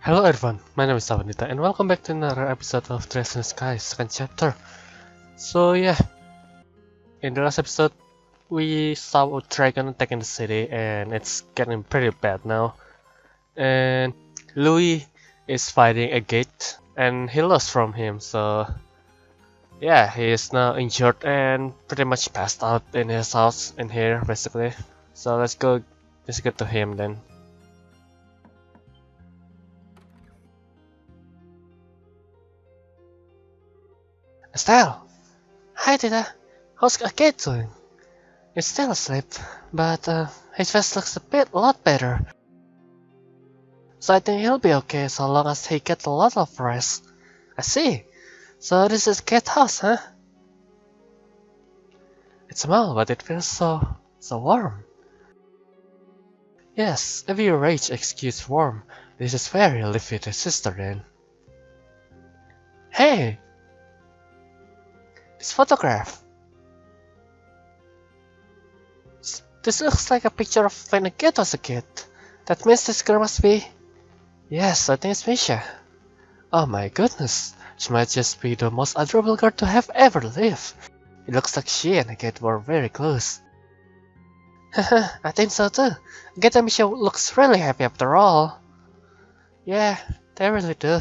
Hello everyone, my name is Shafwan and welcome back to another episode of Dress in the Sky, second chapter. So yeah, in the last episode we saw a dragon attacking the city and it's getting pretty bad now. And Louis is fighting a gate and he lost from him, so yeah, he is now injured and pretty much passed out in his house in here basically. So let's go to him then. Estelle! Hi Tita! How's Kate doing? He's still asleep, but his face looks a lot better. So I think he'll be okay so long as he gets a lot of rest. I see. So this is Kate's house, huh? It's small, but it feels so warm. Yes, if your rage excuse warm, this is where you live with your sister then. Hey! This photograph! This looks like a picture of when Kate was a kid. That means this girl must be... Yes, I think it's Misha. Oh my goodness, she might just be the most adorable girl to have ever lived. It looks like she and Kate were very close. Haha, I think so too. Kate and Misha looks really happy after all. Yeah, they really do.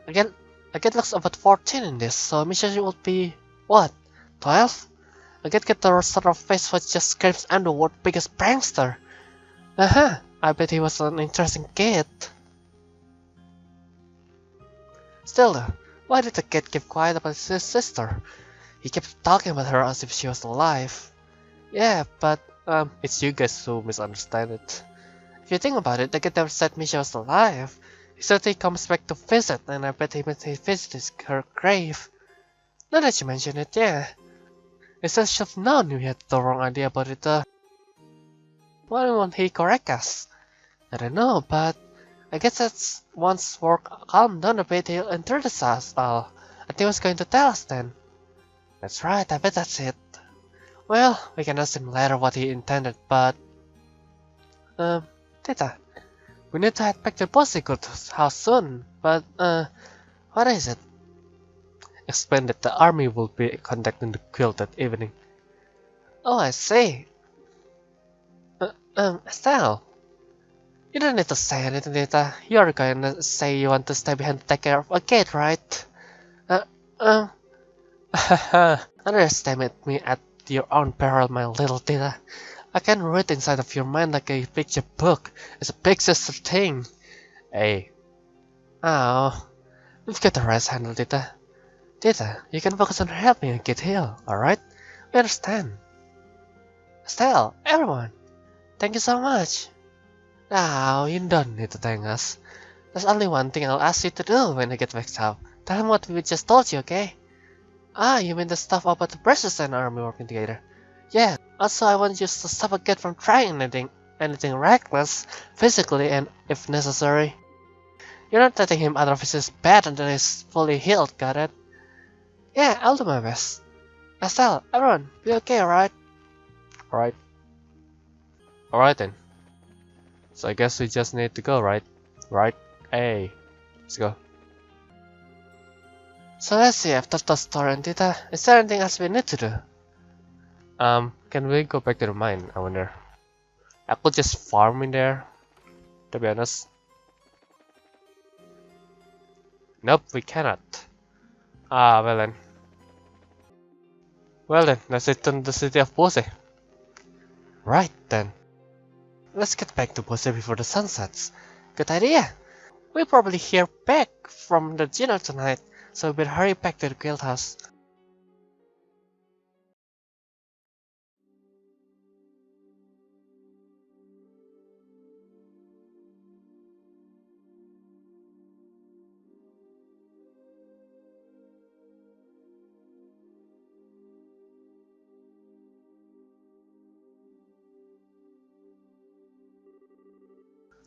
Kate looks about 14 in this, so Misha would be... what? 12? Get the sort of face which just screams I'm the world's biggest prankster. I bet he was an interesting kid. Still though, why did the kid keep quiet about his sister? He kept talking about her as if she was alive. Yeah, but it's you guys who misunderstand it. If you think about it, the kid never said Misha was alive. He said he comes back to visit, and I bet he meant he visited her grave. Now that you mention it, yeah. He said should have known we had the wrong idea about it. Why won't he correct us? I don't know, but I guess that's once work calmed down a bit, he'll introduce us all. I think he was going to tell us then. That's right, I bet that's it. Well, we can ask him later what he intended, but... Tita, we need to head back to Posiko's house soon, but, what is it? Explained that the army will be contacting the quilt that evening. Oh, I see. Estelle. You don't need to say anything, Tita. You're going to say you want to stay behind to take care of a kid, right? Underestimate me at your own peril, my little Tita. I can read inside of your mind like a picture book. It's a big sister thing. Hey. Oh. We've got the rest handled, Tita. Tita, you can focus on helping and get healed, alright? We understand. Estelle, everyone, thank you so much. Now, you don't need to thank us. There's only one thing I'll ask you to do when I get back out. Tell him what we just told you, okay? Ah, you mean the stuff about the Precious and Army working together? Yeah, also I want you to stop a kid from trying anything reckless, physically and if necessary. You're not letting him out of his bed until he's fully healed, got it? Yeah, I'll do my best. Estelle, everyone, be okay, alright? Alright. Alright then. So I guess we just need to go, right? Right? Hey. Let's go. So let's see, after the story and Tita, is there anything else we need to do? Can we go back to the mine, I wonder? I could just farm in there, to be honest. Nope, we cannot. Ah, well then. Well then, let's return to the city of Bose. Right then. Let's get back to Bose before the sun sets. Good idea. We'll probably hear back from the general tonight, so we better hurry back to the guild house.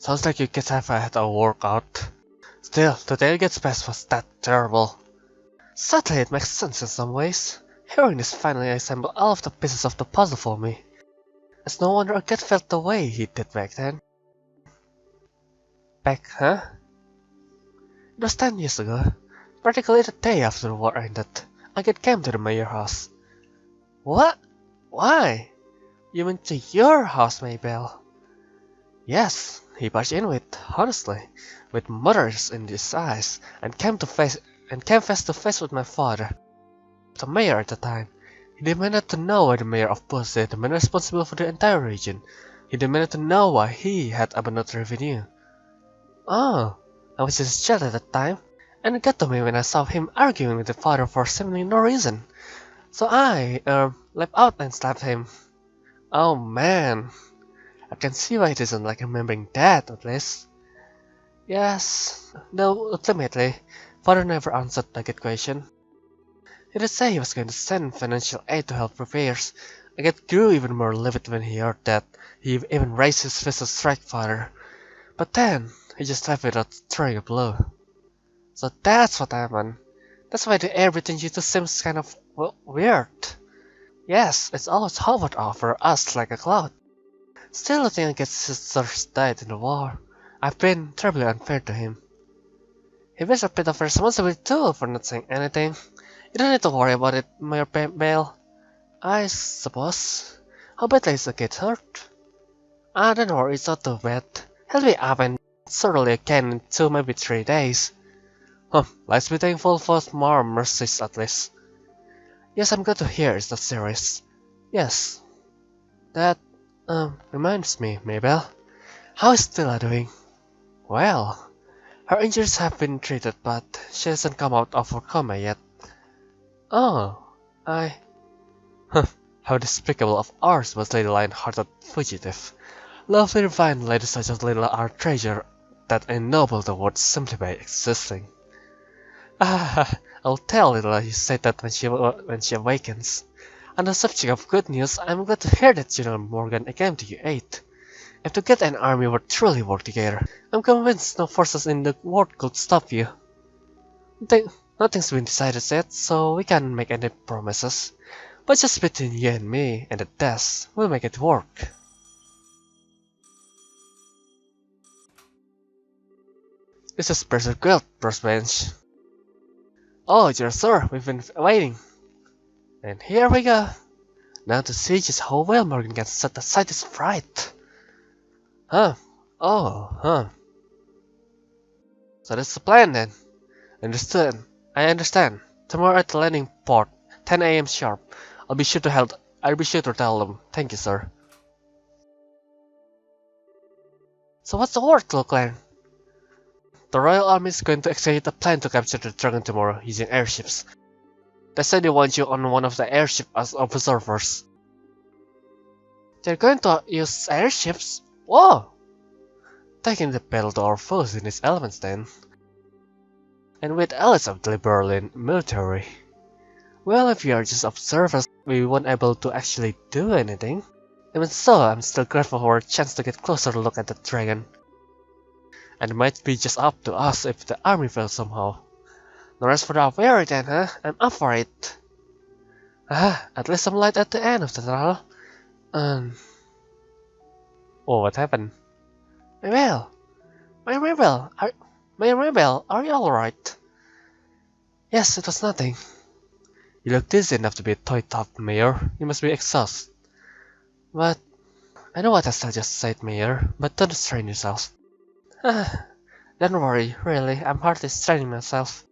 Sounds like you kids have had a workout. Still, today gets past was that terrible. Sadly, it makes sense in some ways. Hearing this finally assembled all of the pieces of the puzzle for me. It's no wonder a kid felt the way he did back then. Back, huh? It was 10 years ago. Practically the day after the war ended. I came to the mayor house. What? Why? You mean to your house, Maybell? Yes, he barged in honestly, with murders in his eyes, and came face to face with my father, the mayor at the time. He demanded to know why the mayor of Pussy, the man responsible for the entire region. He demanded to know why he had abandoned revenue. Oh, I was just a child at the time, and it got to me when I saw him arguing with the father for seemingly no reason. So I, leapt out and slapped him. Oh man, I can see why he doesn't like remembering that, at least. Yes, though ultimately, father never answered that question. He did say he was going to send financial aid to help repairs. I grew even more livid when he heard that. He even raised his fist to strike father. But then, he just left without throwing a blow. So that's what happened. That's why the air between you two seems kind of, well, weird. Yes, it's always hovered over us like a cloud. Still, I think his sisters died in the war. I've been terribly unfair to him. He bears a bit of responsibility too for not saying anything. You don't need to worry about it, Mayor Bale. I suppose. How badly is the kid hurt? Don't worry, it's not too bad. He'll be up and certainly again in 2, maybe 3 days. Let's be thankful for more mercies at least. Yes, I'm glad to hear it's not serious. Yes. That, reminds me, Mabel. How is Stella doing? Well, her injuries have been treated, but she hasn't come out of her coma yet. Oh, how despicable of ours was Lady Lion-hearted fugitive. Lovely divine lady such as little our treasure that ennobled the world simply by existing. I'll tell Lila you said that when she awakens. On the subject of good news, I'm glad to hear that General Morgan came to your aid. If to get an army would truly work together, I'm convinced no forces in the world could stop you. Nothing's been decided yet, so we can't make any promises. But just between you and me and the desk, we'll make it work. This is Professor Guild, Bench. Oh, dear sir, we've been waiting. And here we go. Now to see just how well Morgan can set aside his fright. Huh? Oh, huh. So that's the plan then. Understood. I understand. Tomorrow at the landing port, 10 AM sharp. I'll be sure to tell them. Thank you, sir. So what's the word, Clan? The Royal Army is going to execute a plan to capture the dragon tomorrow using airships. They said they want you on one of the airships as observers. They're going to use airships? Whoa! Taking the battle to our foes in its elements then. And with allies of the Berlin military. Well, if we are just observers, we won't able to actually do anything. Even so, I'm still grateful for a chance to get closer look at the dragon. And it might be just up to us if the army fails somehow. No rest for the weary then, huh? I'm up for it. At least some light at the end of the tunnel. Oh, what happened? Mabel! Mabel, are you alright? Yes, it was nothing. You look dizzy enough to be a toy top, Mayor. You must be exhausted. But I know what Estelle just said, Mayor, but don't strain yourself. Don't worry, really, I'm hardly straining myself.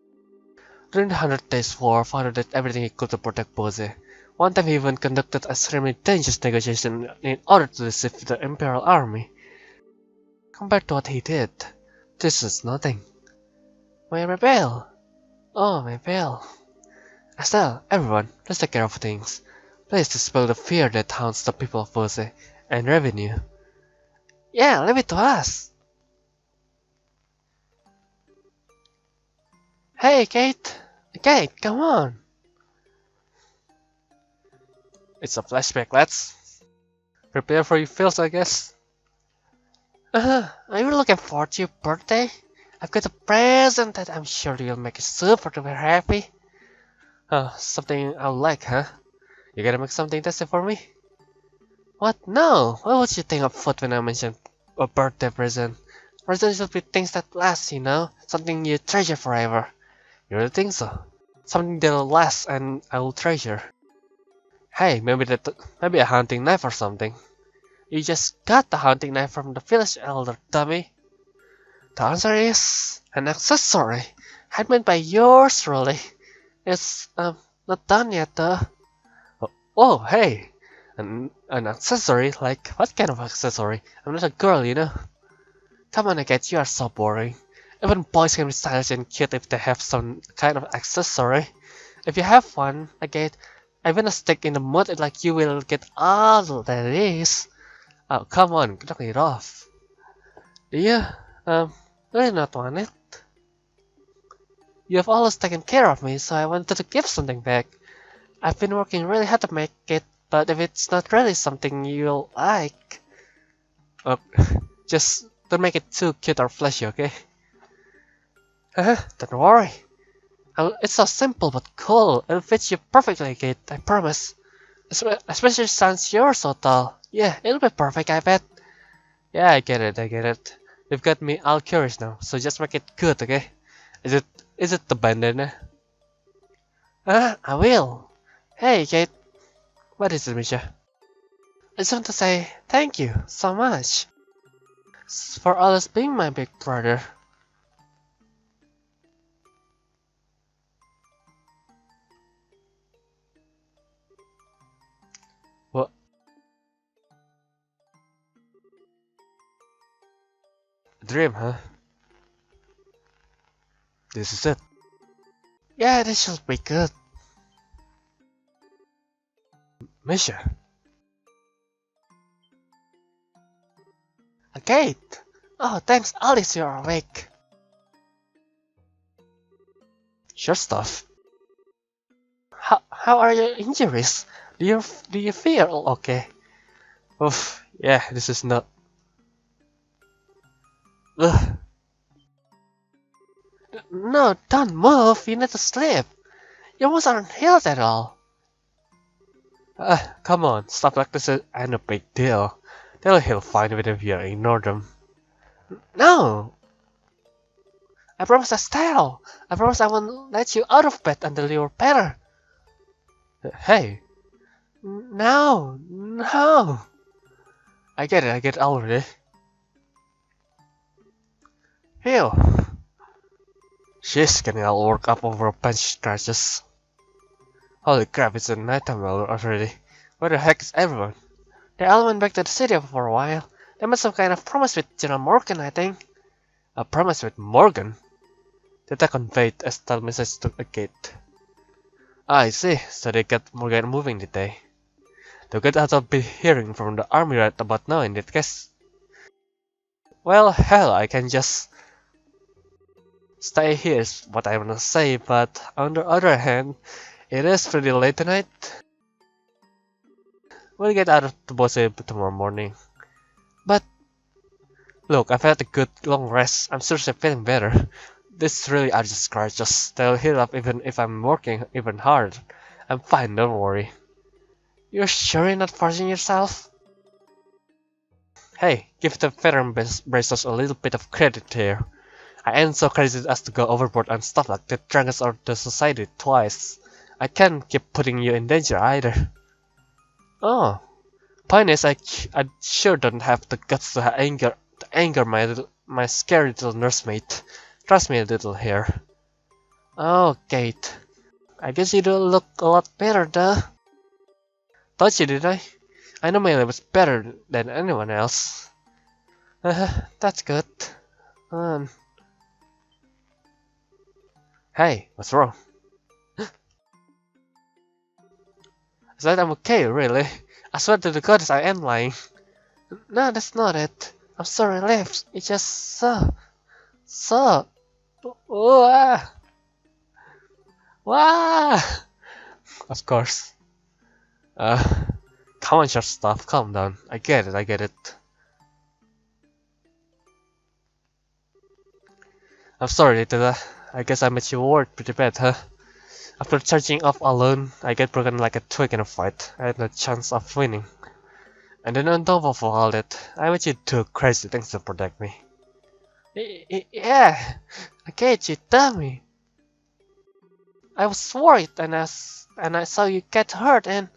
During the 100 Days War, Father did everything he could to protect Bose. One time he even conducted a extremely dangerous negotiation in order to deceive the Imperial Army. Compared to what he did, this is nothing. My Mabel! Oh, Mabel. Estelle, everyone, let's take care of things. Please dispel the fear that haunts the people of Bose and revenue. Yeah, leave it to us! Hey, Kate! Kate, come on! It's a flashback, lads. Prepare for your feels, I guess. Are you looking forward to your birthday? I've got a present that I'm sure you'll make you super duper happy. Something I like, huh? You gonna make something tasty for me? What? No! What would you think of food when I mention a birthday present? Presents should be things that last, you know? Something you treasure forever. You really think so? Something that'll last and I will treasure. Hey, maybe a hunting knife or something. You just got the hunting knife from the village elder, dummy. The answer is an accessory, handmade by yours truly. It's not done yet though. Oh, hey, an accessory? Like what kind of accessory? I'm not a girl, you know. Come on, Agate, you are so boring. Even boys can be stylish and cute if they have some kind of accessory. If you have one, Agate, even a stick in the mud like you will get all that is. Oh, come on, knock it off. Do you, really not want it? You have always taken care of me, so I wanted to give something back. I've been working really hard to make it, but if it's not really something you'll like... Oh, just don't make it too cute or flashy, okay? Don't worry. It's so simple but cool. It'll fit you perfectly, Kate, I promise. Especially since you're so tall. Yeah, it'll be perfect, I bet. Yeah, I get it. You've got me all curious now, so just make it good, okay? Is it the bandana? I will. Hey, Kate. What is it, Misha? I just want to say thank you so much for always being my big brother. What? Dream, huh? This is it. Yeah, this should be good. Misha. A gate. Oh, thanks, Alice, you're awake. Sure stuff. How are your injuries? Do you feel okay? Oof, yeah, this is not. Ugh. No, don't move. You need to sleep. Your wounds aren't healed at all. Come on, stuff like this ain't a big deal. They'll heal fine even if you ignore them. No! I promise I style. I promise I won't let you out of bed until you're better. Hey. No. I get it already. Phew. She's getting all worked up over bench scratches. Holy crap, it's a nighttime already. Where the heck is everyone? They all went back to the city for a while. They made some kind of promise with General Morgan, I think. A promise with Morgan? Data conveyed a style message to a gate. I see, so they got Morgan moving today. They'll get out of be hearing from the army right about now in that case. Well, hell, I can just stay here is what I wanna say, but on the other hand, it is pretty late tonight. We'll get out of the bossy tomorrow morning. But look, I've had a good long rest. I'm seriously feeling better. This really are just scratches. They'll heal up even if I'm working even hard. I'm fine, don't worry. You're sure you're not forcing yourself? Hey, give the veteran bracers a little bit of credit here. I ain't so crazy as to go overboard and stuff like that dragons or the society twice. I can't keep putting you in danger either. Oh, point is I sure don't have the guts to anger my scary little nursemaid. Trust me a little here. Oh, Kate. I guess you do look a lot better though. Told you, didn't I? I know Melee was better than anyone else. That's good. Hey, what's wrong? I said I'm okay, really. I swear to the goddess I am lying. No, that's not it. I'm so relieved. It's just so. Wah! Of course. Come on, short stuff. Calm down. I get it. I'm sorry, Tita. I guess I made you worried pretty bad, huh? After charging off alone, I get broken like a twig in a fight. I had no chance of winning. And then on top of all that, I made you do crazy things to protect me. Yeah, okay, you tell me. I was worried and I saw you get hurt and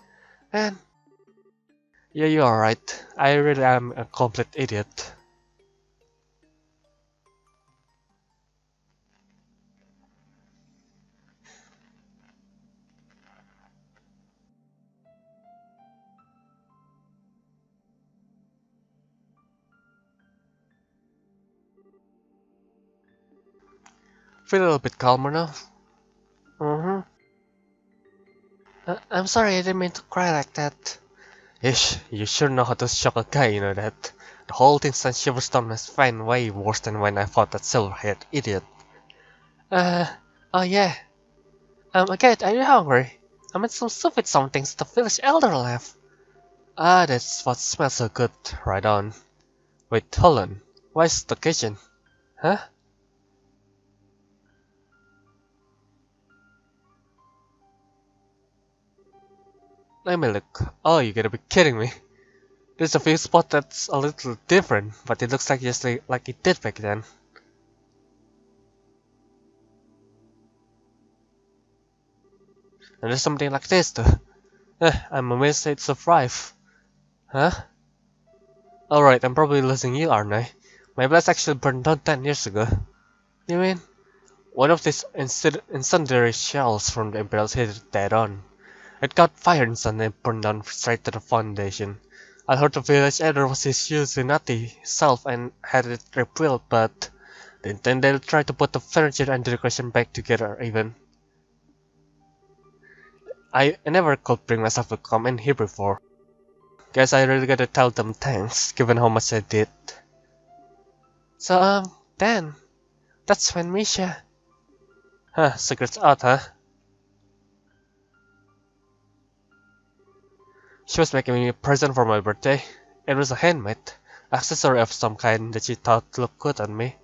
yeah, you are right. I really am a complete idiot. Feel a little bit calmer now. Mm-hmm. I'm sorry, I didn't mean to cry like that. Ish, you sure know how to shock a guy, you know that. The whole thing sent shivers down my spine way worse than when I fought that silver-haired idiot. Uh, oh yeah. Okay, are you hungry? I made some soup with some things the village elder left. Ah, that's what smells so good. Right on. Wait, hold on. Where's the kitchen? Huh? Let me look. Oh, you gotta be kidding me. There's a few spots that's a little different, but it looks like just like it did back then. And there's something like this too. I'm amazed it survived. Huh? Alright, I'm probably losing you, aren't I? My blast actually burned down 10 years ago. You mean? One of these incendiary shells from the Imperials hit it dead on. It caught fire instantly and burned down straight to the foundation. I heard the village elder was his Nutty self and had it rebuilt, but then they'll try to put the furniture and decoration back together even. I never could bring myself to come in here before. Guess I really gotta tell them thanks, given how much I did. So, then, that's when Misha... Huh, secret's out, huh? She was making me a present for my birthday. It was a handmade accessory of some kind that she thought looked good on me.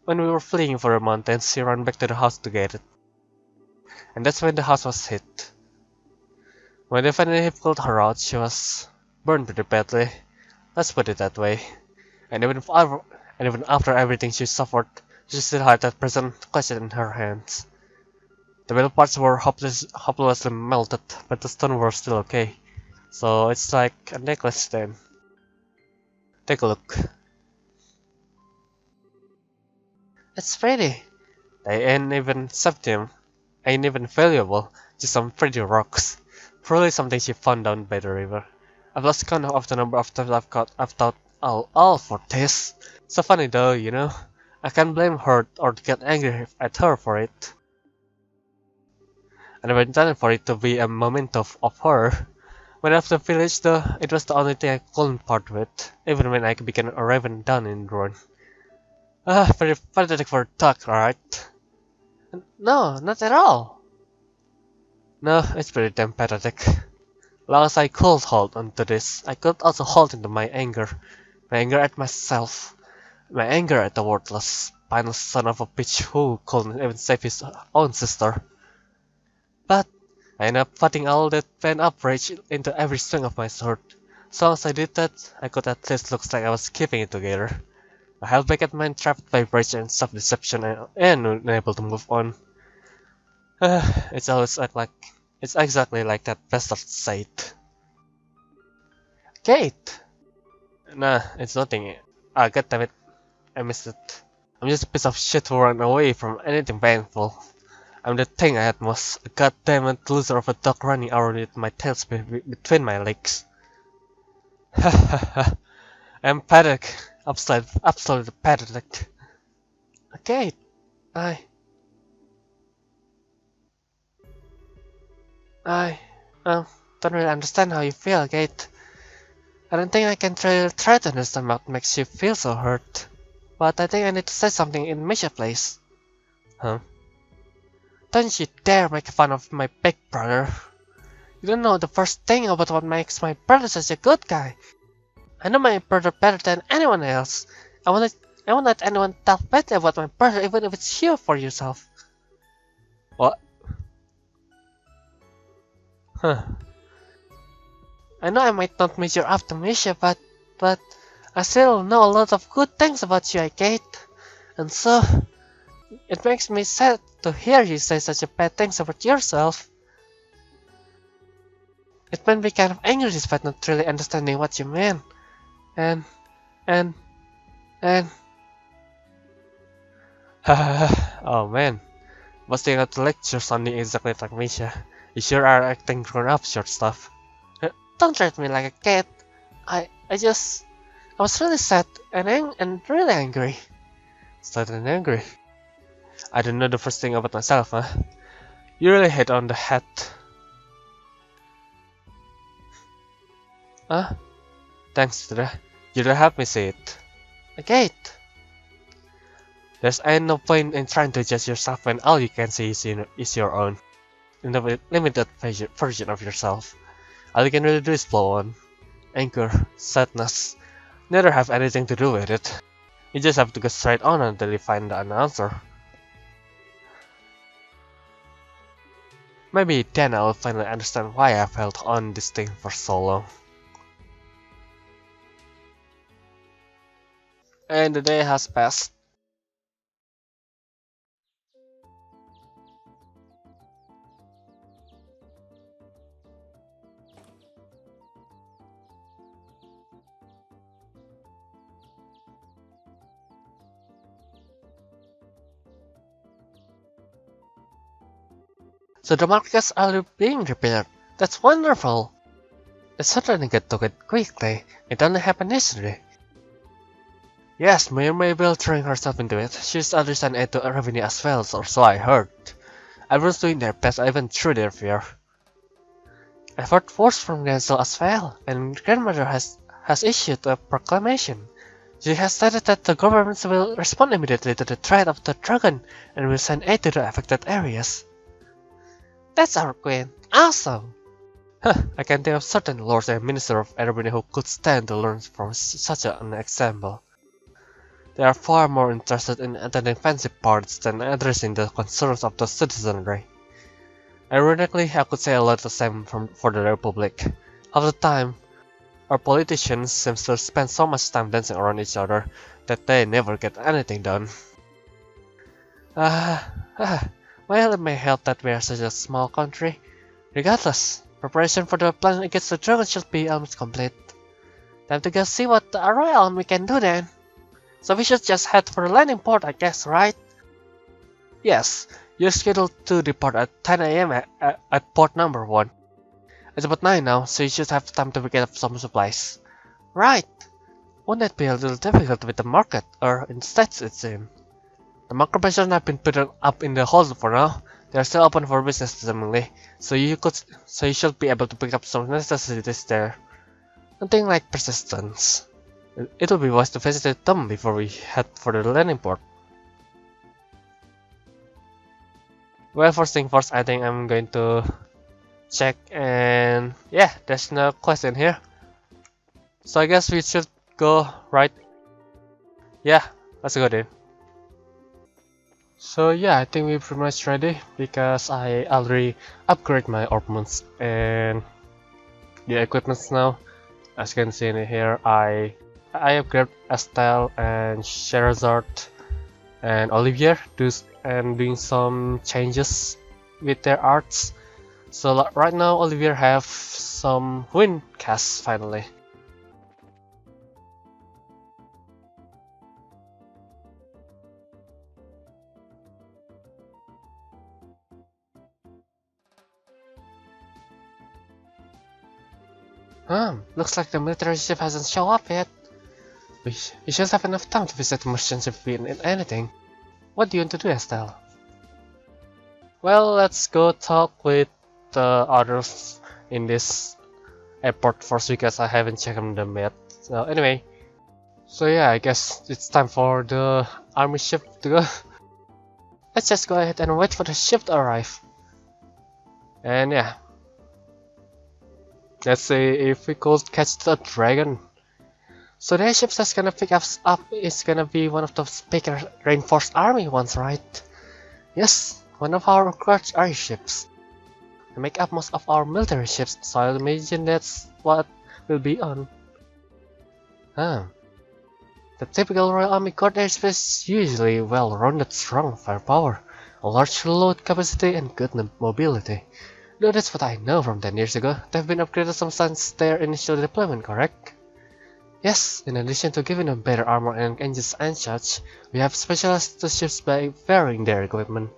When we were fleeing for the mountains, she ran back to the house to get it. And that's when the house was hit. When they finally pulled her out, she was burned pretty badly. Let's put it that way. And even after everything she suffered, she still had that present clutched in her hands. The metal parts were hopelessly melted, but the stone were still okay. So it's like a necklace then. Take a look. It's pretty. They ain't even valuable, just some pretty rocks. Probably something she found down by the river. I've lost count of the number of times I've thought all for this. So funny though, you know. I can't blame her or get angry at her for it. I never intended for it to be a memento of her. When I left the village though, it was the only thing I couldn't part with, even when I became a raven down in ruin. Very pathetic for talk, right? No, not at all. No, it's pretty damn pathetic. Long as I could hold onto this, I could also hold into my anger at myself, my anger at the worthless, spineless son of a bitch who couldn't even save his own sister. But I ended up putting all that pent-up rage into every swing of my sword. So as I did that, I could at least look like I was keeping it together. I held back at mine trapped by rage and self-deception and unable to move on. It's always it's exactly like that bastard said. Kate! Nah, it's nothing. Ah, goddammit, I missed it. I'm just a piece of shit who ran away from anything painful. I'm the thing I had was a goddamn loser of a dog running around with my tail between my legs. Hahaha. I'm pathetic. Absolutely pathetic. Okay, I I don't really understand how you feel, Kate. I don't think I can try to understand what makes you feel so hurt. But I think I need to say something in Misha's place. Huh? Don't you dare make fun of my big brother. You don't know the first thing about what makes my brother such a good guy. I know my brother better than anyone else. I won't let anyone talk bad about my brother even if it's you for yourself. What? Huh. I know I might not measure up to Misha, but I still know a lot of good things about you, Kate. And so, it makes me sad to hear you say such a bad things about yourself. It made me kind of angry despite not really understanding what you meant. And, and, and... oh man, busting out the lecture sounding exactly like Misha. You sure are acting grown up, short stuff. Don't treat me like a kid. I was really sad and really angry. Sad and angry. I don't know the first thing about myself, huh? You really hit on the head. Huh? Thanks, Tira. You don't help me see it. A gate. There's ain't no point in trying to judge yourself when all you can see is your own. In the limited version of yourself. All you can really do is flow on. Anger, sadness, neither have anything to do with it. You just have to go straight on until you find an answer. Maybe then I'll finally understand why I've held on this thing for so long. And the day has passed. So the markets are being repaired. That's wonderful! It certainly got to it quickly. It only happened yesterday. Yes, Mayor Mabel throwing herself into it. She's understand it to revenue as well, or so I heard. Everyone's doing their best even through their fear. I've heard force from Gensel as well, and grandmother has issued a proclamation. She has stated that the government will respond immediately to the threat of the dragon and will send aid to the affected areas. That's our queen. Awesome! Huh, I can think of certain lords and ministers of Erebony who could stand to learn from such an example. They are far more interested in attending fancy parties than addressing the concerns of the citizenry. Ironically, I could say a lot the same for the Republic. Half the time, our politicians seem to spend so much time dancing around each other that they never get anything done. Well, it may help that we are such a small country. Regardless, preparation for the plan against the dragon should be almost complete. Time to go see what the royal army can do then. So we should just head for the landing port, I guess, right? Yes, you're scheduled to depart at 10 AM at port number 1. It's about 9 now, so you should have time to pick up some supplies. Right! Won't that be a little difficult with the market, or instead it's in? The market prices have been put up in the hold for now. They are still open for business seemingly, so you should be able to pick up some necessities there. Nothing like persistence. It will be wise to visit them before we head for the landing port. Well, first thing first, I think I'm going to check, and yeah, there's no question here. So I guess we should go, right? Yeah, let's go then. So yeah, I think we're pretty much ready because I already upgrade my ornaments and the equipments now. As you can see in here, I upgrade Estelle and Sherazard and Olivier doing some changes with their arts. So right now Olivier have some wind casts finally. Looks like the military ship hasn't shown up yet. We should have enough time to visit the merchants if we need anything. What do you want to do, Estelle? Well, let's go talk with the others in this airport first because I haven't checked them yet. So anyway, so yeah, I guess it's time for the army ship to go. Let's just go ahead and wait for the ship to arrive. And yeah. Let's see if we could catch the dragon. So the ship that's gonna pick us up is gonna be one of those bigger reinforced army ones, right? Yes, one of our large airships. They make up most of our military ships, so I imagine that's what we'll be on. The typical Royal Army Guard airspace is usually well-rounded strong firepower, a large load capacity and good mobility. Though that's what I know from 10 years ago. They've been upgraded some since their initial deployment, correct? Yes, in addition to giving them better armor and engines and such, we have specialized the ships by varying their equipment.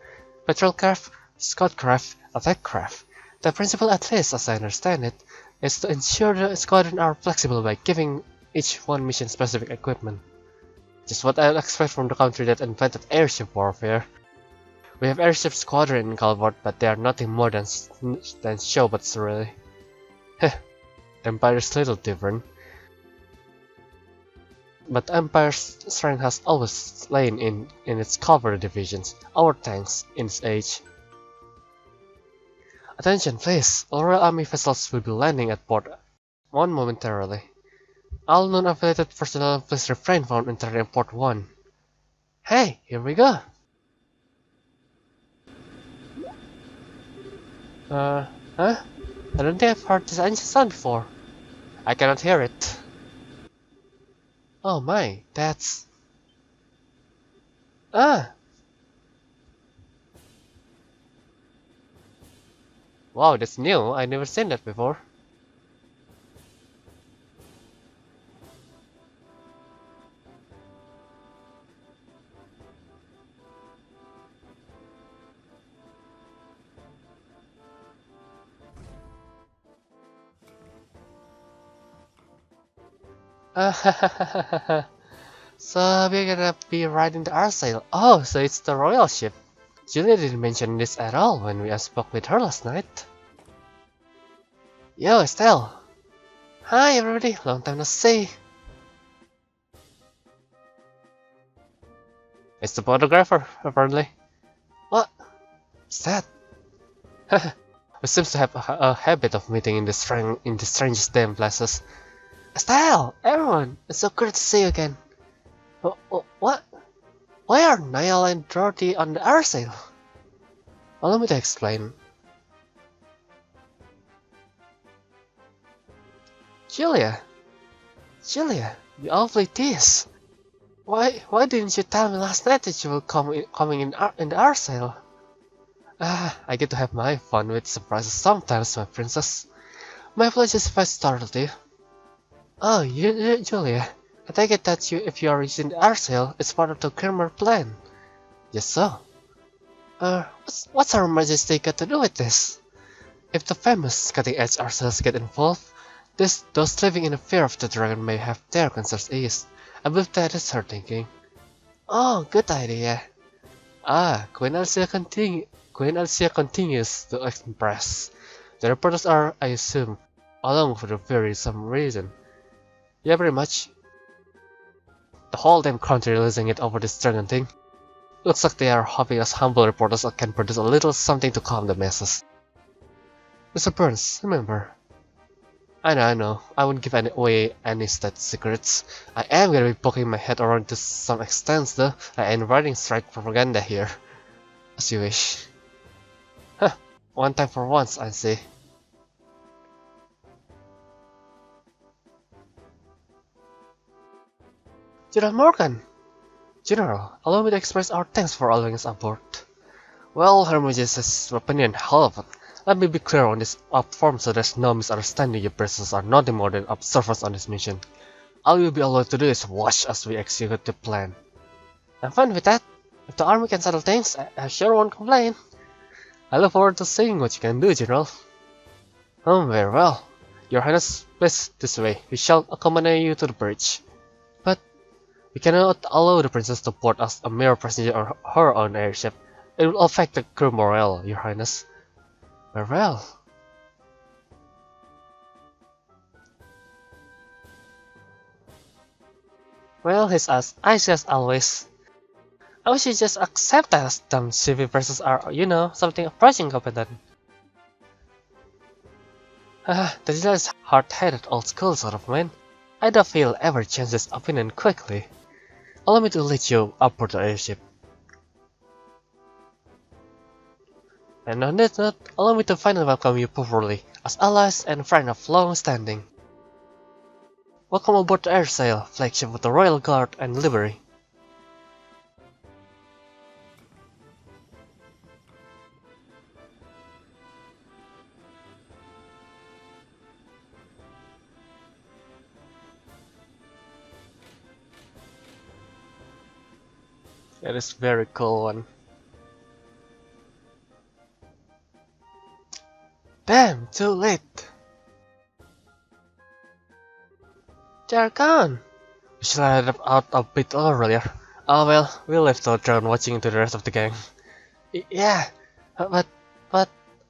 Patrol craft, scout craft, attack craft. The principle, at least as I understand it, is to ensure the squadron are flexible by giving each one mission-specific equipment. Just what I'd expect from the country that invented airship warfare. We have airship squadron in Calvert, but they are nothing more than showboats really. Heh, Empire's little different. But Empire's strength has always lain in its cavalry divisions, our tanks, in its age. Attention please, all Royal Army vessels will be landing at port 1 momentarily. All non-affiliated personnel please refrain from entering port 1. Hey, here we go! Huh? I don't think I've heard this engine sound before. I cannot hear it. Oh my, that's... Ah! Wow, that's new. I've never seen that before. So we're gonna be riding the Arsail. Oh, so it's the royal ship. Julia didn't mention this at all when we spoke with her last night. Yo, Estelle. Hi everybody, long time no see. It's the photographer, apparently. What? What's that? We seem to have a habit of meeting in the strangest damn places. Estelle! Everyone! It's so great to see you again. What? Why are Niall and Dorothy on the Arsail? Allow me to explain. Julia! Julia, you awfully tease. Why didn't you tell me last night that you were coming in the Arsail? I get to have my fun with surprises sometimes, my princess. My apologies if I startled you. Oh, Julia. I take it that if you are using the Arsail, it's part of the Grimmer plan. Yes, so. What's Her Majesty got to do with this? If the famous cutting-edge Arsails get involved, those living in the fear of the dragon may have their concerns eased. I believe that is her thinking. Oh, good idea. Queen Alicia continues to impress. The reporters are, I assume, along for the very some reason. Yeah, pretty much. The whole damn country losing it over this dragon thing. Looks like they are hoping us humble reporters can produce a little something to calm the masses. Mr. Burns, remember. I know, I won't give away any state secrets. I am gonna be poking my head around to some extent though. I ain't writing straight propaganda here. As you wish. Huh, one time for once, I see. General Morgan! General, allow me to express our thanks for allowing us aboard. Well, Her Majesty's opinion, however, let me be clear on this up form so there's no misunderstanding. Your persons are nothing more than observers on this mission. All you'll be allowed to do is watch as we execute the plan. I'm fine with that. If the army can settle things, I sure won't complain. I look forward to seeing what you can do, General. Very well. Your Highness, please, this way. We shall accompany you to the bridge. But we cannot allow the princess to board as a mere passenger on her own airship. It will affect the crew morale, Your Highness. Very well. Well, he's as icy as always. I wish you just accept that as dumb CV versus are, you know, something approaching competent. The jealous, hard-headed old school sort of man. I don't feel ever change his opinion quickly. Allow me to lead you aboard the airship. And on that note, allow me to finally welcome you properly as allies and friends of long standing. Welcome aboard the Airsail, flagship of the Royal Guard and Livery. It is very cool one. Damn, too late. They're gone. We should have headed out a bit earlier. Oh well, we left the drone watching to the rest of the gang. Yeah, but,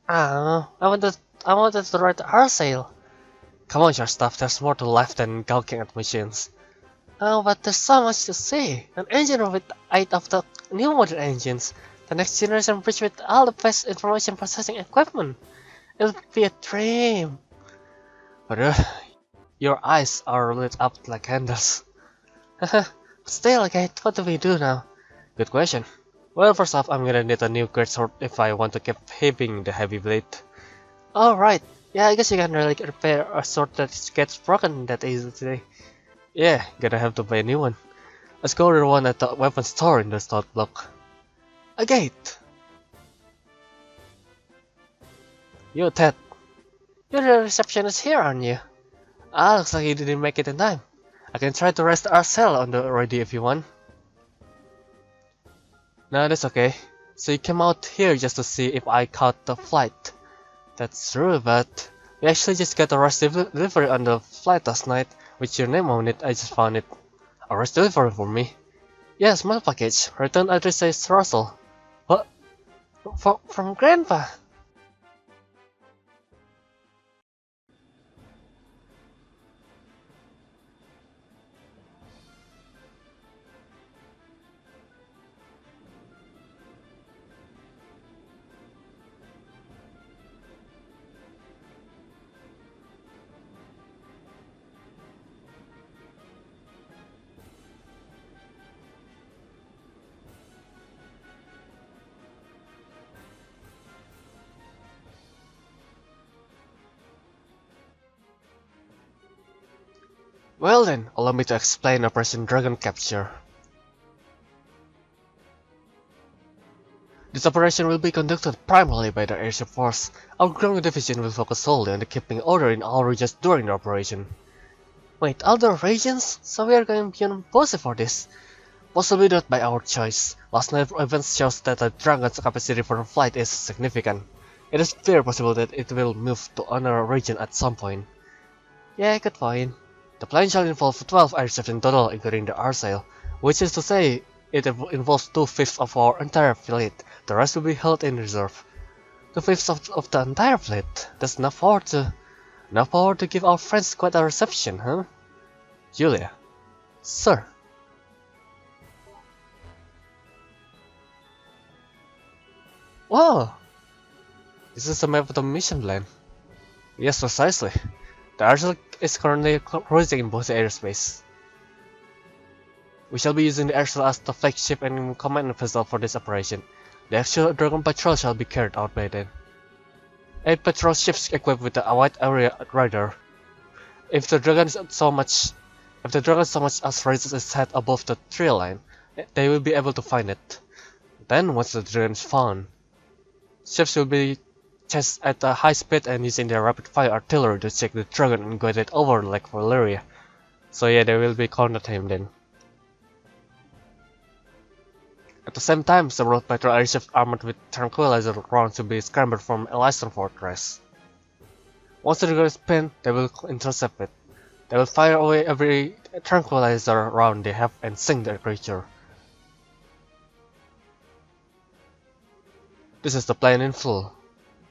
I wanted to ride the R-Sail. Come on, your stuff, there's more to life than gawking at machines. Oh, but there's so much to see. An engine with 8 of the new modern engines. The next generation bridge with all the best information processing equipment. It'll be a dream. But your eyes are lit up like candles. Still, Kate, what do we do now? Good question. Well, first off, I'm gonna need a new great sword if I want to keep having the heavy blade. Alright, yeah, I guess you can really repair a sword that gets broken that easily. Yeah, gonna have to buy a new one. Let's go to the one at the weapon store in the start block. A gate! Yo, Ted. You're the receptionist here, aren't you? Ah, looks like you didn't make it in time. I can try to rest our cell on the ready if you want. No, that's okay. So you came out here just to see if I caught the flight. That's true, but we actually just got a rush delivery on the flight last night. With your name on it, I just found it. A rush delivery for me. Yes, mail package. Return address says Russell. What? From Grandpa? Well then, allow me to explain Operation Dragon Capture. This operation will be conducted primarily by the Airship Force. Our ground division will focus solely on the keeping order in all regions during the operation. Wait, other regions? So we are going beyond Bose for this? Possibly not by our choice. Last night events shows that the Dragon's capacity for the flight is significant. It is very possible that it will move to another region at some point. Yeah, good point. The plan shall involve 12 airships in total, including the R-Sail, which is to say, it involves 2/5 of our entire fleet. The rest will be held in reserve. 2/5 of the entire fleet? That's enough power to give our friends quite a reception, huh? Julia. Sir. Whoa! This is a map of the mission plan. Yes, precisely. The R-Sail is currently cruising in both airspace. We shall be using the Airsail as the flagship and command vessel for this operation. The actual Dragon Patrol shall be carried out by then. 8 patrol ships equipped with a wide area radar. If the Dragon so much as raises its head above the tree line, they will be able to find it. Then, once the Dragon is found, ships will be chased at a high speed and using their rapid-fire artillery to check the Dragon and guide it over Lake Valeria. So yeah, they will be cornered him then. At the same time, several patrol airships armored with tranquilizer rounds will be scrambled from Elysian Fortress. Once the Dragon is pinned, they will intercept it. They will fire away every tranquilizer round they have and sink the creature. This is the plan in full.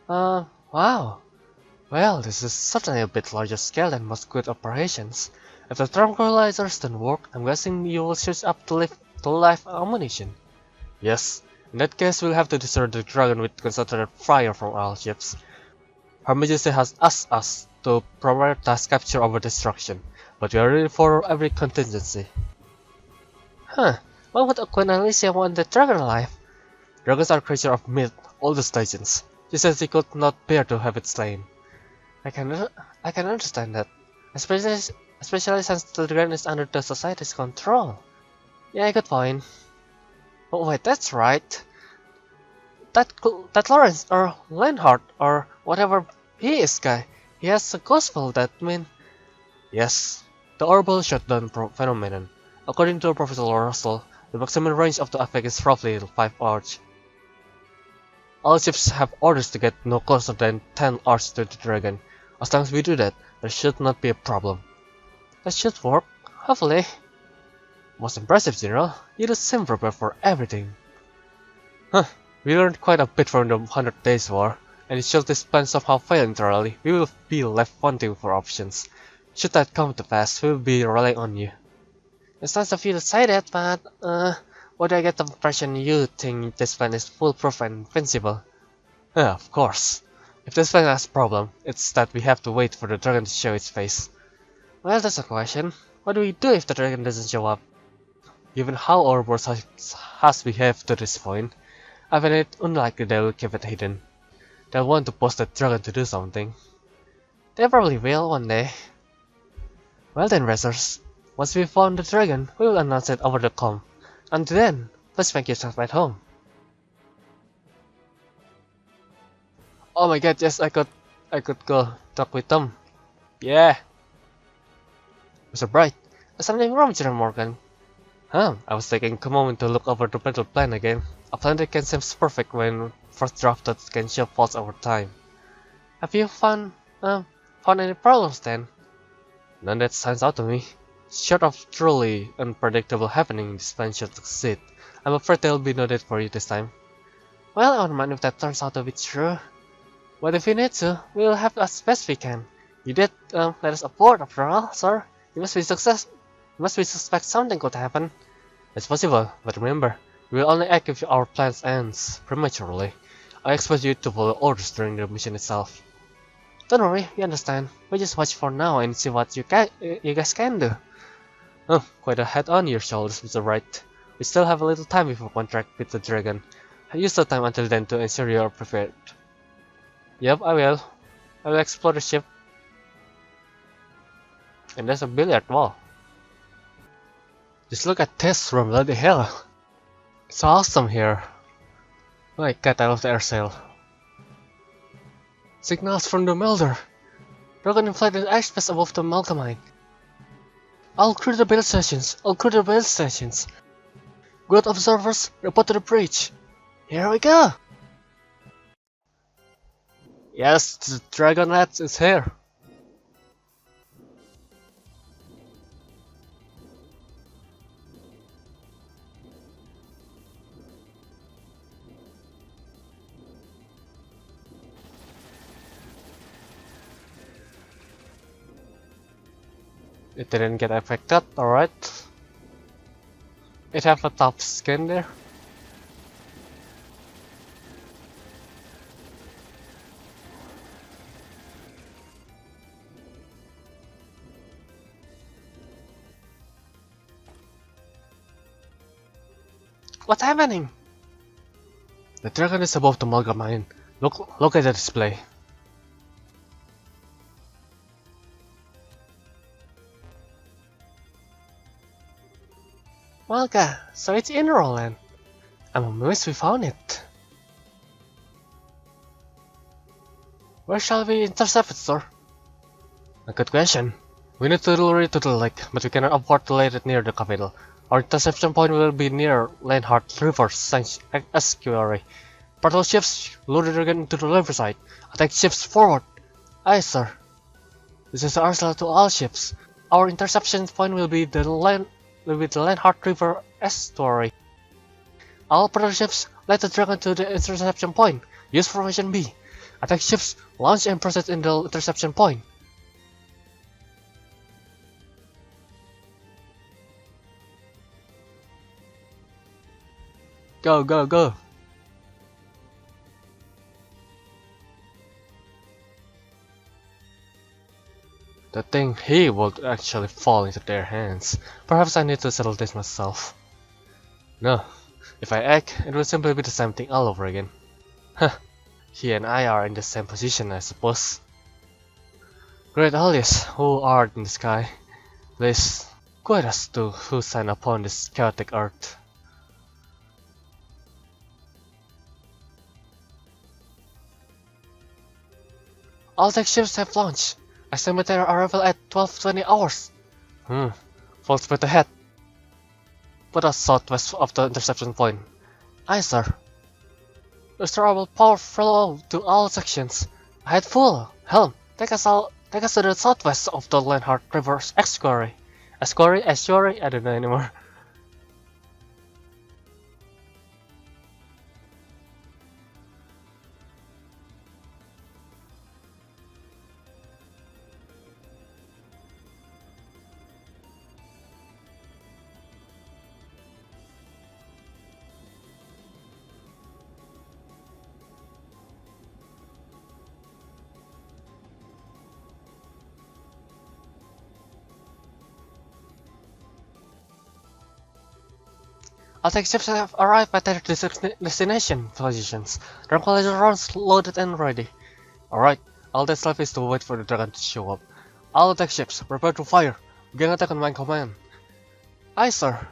Wow. Well, this is certainly a bit larger scale than most good operations. If the tranquilizers don't work, I'm guessing you will shoot up to live ammunition. Yes, in that case we'll have to destroy the Dragon with concentrated fire from all ships. Her Majesty has asked us to prioritize capture over destruction, but we are ready for every contingency. Huh, why would Queen Alicia want the Dragon alive? Dragons are creatures of myth, oldest legends. She says she could not bear to have it slain. I can understand that, especially since the dragon is under the society's control. Yeah, good point. Oh wait, that's right. That Lawrence or Lenhart or whatever he is guy, he has a gospel that mean. Yes, the orbital shutdown phenomenon. According to Professor Russell, the maximum range of the effect is roughly 5 hours. All ships have orders to get no closer than 10 hours to the dragon. As long as we do that, there should not be a problem. That should work, hopefully. Most impressive, General. You do seem prepared for everything. Huh, we learned quite a bit from the 100 Days War, and should this plan somehow fail entirely, we will be left wanting for options. Should that come to pass, we will be relying on you. It's nice of you to say that, but, why do I get the impression you think this plan is foolproof and invincible? Yeah, of course. If this plan has a problem, it's that we have to wait for the dragon to show its face. Well, that's a question. What do we do if the dragon doesn't show up? Given how our boss has behaved to this point, I find it unlikely they will keep it hidden. They'll want to post the dragon to do something. They probably will one day. Well then, racers, once we found the dragon, we will announce it over the comm. Until then, please make yourself at home. Oh my god, yes, I could go talk with Tom. Yeah. Mr. Bright, is something wrong, General Morgan? Huh, I was taking a moment to look over the battle plan again. A plan that can seem perfect when first drafted can show faults over time. Have you found any problems then? None that stands out to me. Short of truly unpredictable happening, this plan should succeed. I'm afraid there will be no date for you this time. Well, I don't mind if that turns out to be true. But if we need to, we will have as best we can. You did let us aboard after all, sir. You must be suspect something could happen. It's possible, but remember, we will only act if our plans ends prematurely. I expect you to follow orders during the mission itself. Don't worry, we understand. We just watch for now and see what you guys can do. Oh, quite a head on your shoulders, Mr. Wright. We still have a little time before contract with the dragon. Use the time until then to ensure you are prepared. Yep, I will. I will explore the ship. And there's a billiard wall. Just look at this room, bloody hell. It's awesome here. My god, I love the air sail. Signals from the melder. Dragon in flight in airspace above the Malkamine. All crew to the battle stations. All crew to the battle stations. Good observers, report to the bridge. Here we go. Yes, the Dragonet is here. It didn't get affected, alright. It have a top skin there. What's happening? The dragon is above the Malgamine. Look at the display. Malga, so it's in Roland. I'm amazed we found it. Where shall we intercept it, sir? A good question. We need to lure it to the lake, but we cannot afford to lay it near the capital. Our interception point will be near Lenhart River Estuary. Patrol ships lure the dragon into the riverside. Attack ships forward. Aye, sir. This is the arsenal to all ships. Our interception point will be the Lenhart River Estuary. All patrol ships let the dragon to the interception point. Use formation B. Attack ships launch and proceed in the interception point. Go, go, go! The thing he would actually fall into their hands. Perhaps I need to settle this myself. No, if I act, it will simply be the same thing all over again. Huh, he and I are in the same position, I suppose. Great Alias, who art in the sky? Please, guide us to who signed upon this chaotic earth. All tech ships have launched. Estimate their arrival at 12:20 hours. Full speed ahead. Put us southwest of the interception point. Aye, sir. Restore our power flow to all sections. Ahead full. Helm, take us to the southwest of the Lenhart River estuary. Estuary? I don't know anymore. All tech ships have arrived at their destination positions. Tranquilizer rounds loaded and ready. Alright, all that's left is to wait for the dragon to show up. All attack ships, prepare to fire. Begin attack on my command. Aye, sir.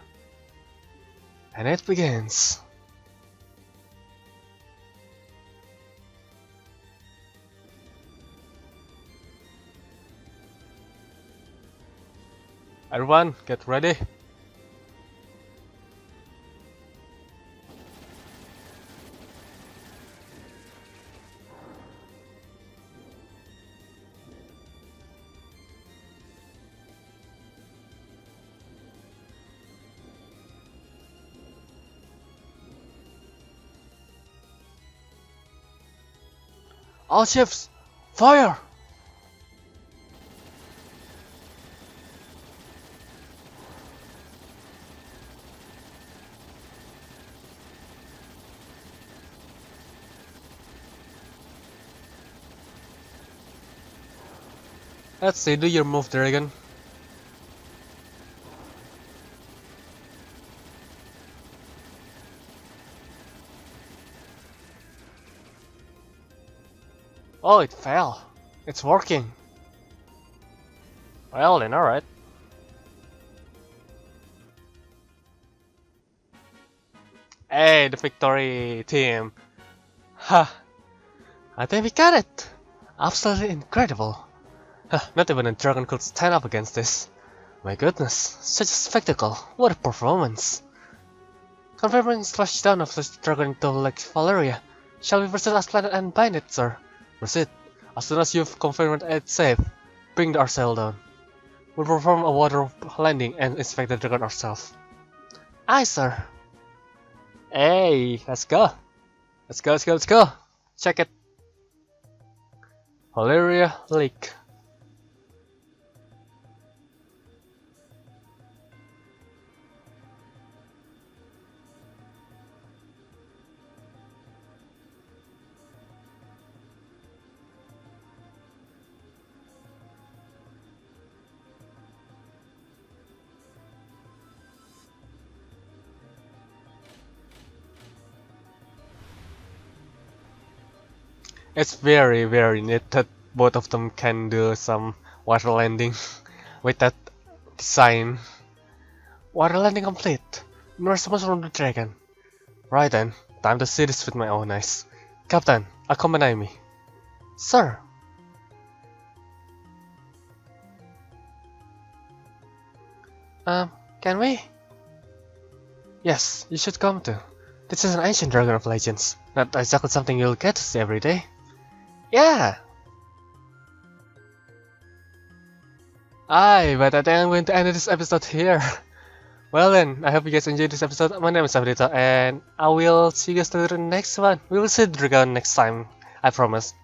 And it begins. Everyone, get ready. All ships, fire! Let's see, do your move, dragon. Oh, it fell. It's working. Well then, alright. Hey, the victory team. Ha! I think we got it! Absolutely incredible. Not even a dragon could stand up against this. My goodness, such a spectacle. What a performance. Confirming splashdown of the dragon into Lake Valeria. Shall we proceed as planned and bind it, sir? Proceed. As soon as you've confirmed it's safe, bring our sail down. We'll perform a water landing and inspect the dragon ourselves. Aye, sir. Hey, let's go. Let's go. Check it. Valeria Lake. It's very neat that both of them can do some water landing with that design. Water landing complete. No response from the dragon. Right then, time to see this with my own eyes. Captain, accompany me. Sir. Can we? Yes, you should come too. This is an ancient dragon of legends. Not exactly something you'll get to see every day. Yeah! Aye, but I think I'm going to end this episode here. Well then, I hope you guys enjoyed this episode. My name is Abdita, and I will see you guys to the next one. We will see the dragon next time, I promise.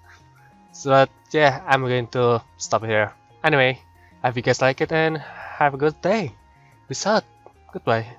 So, yeah, I'm going to stop here. Anyway, I hope you guys like it and have a good day. Peace out. Goodbye.